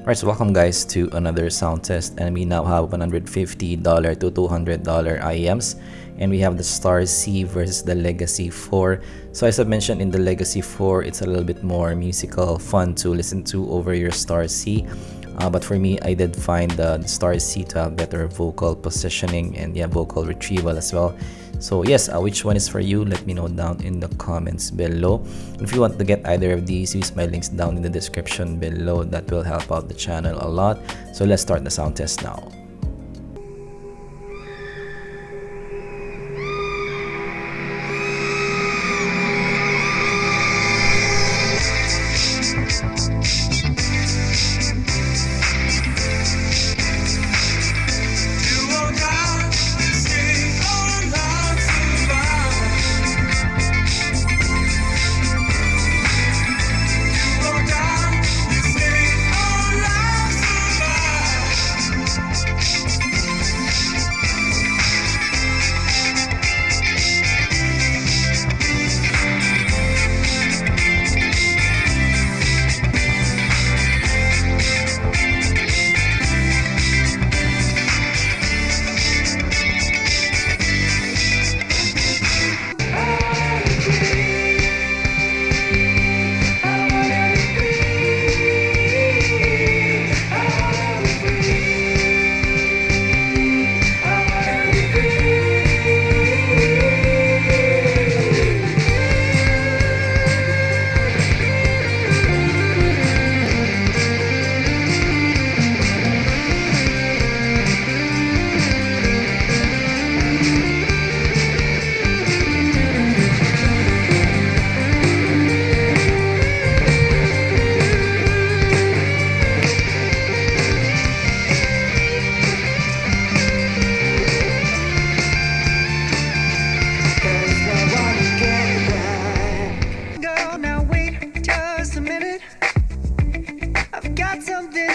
Alright, so welcome guys to another sound test, and we now have $150 to $200 IEMs, and we have the Starsea versus the Legacy 4. So as I mentioned, in the Legacy 4, it's a little bit more musical, fun to listen to over your Starsea. But for me, I did find the Starsea to have better vocal positioning and vocal retrieval as well. So yes, which one is for you? Let me know down in the comments below. If you want to get either of these, use my links down in the description below. That will help out the channel a lot. So let's start the sound test now.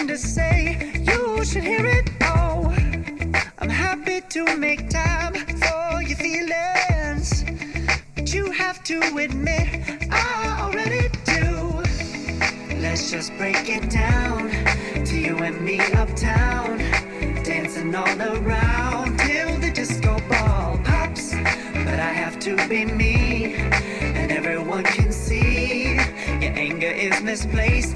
To say, you should hear it. Oh, I'm happy to make time for your feelings, but you have to admit I already do. Let's just break it down to you and me uptown, dancing all around till the disco ball pops. But I have to be me, and everyone can see your anger is misplaced.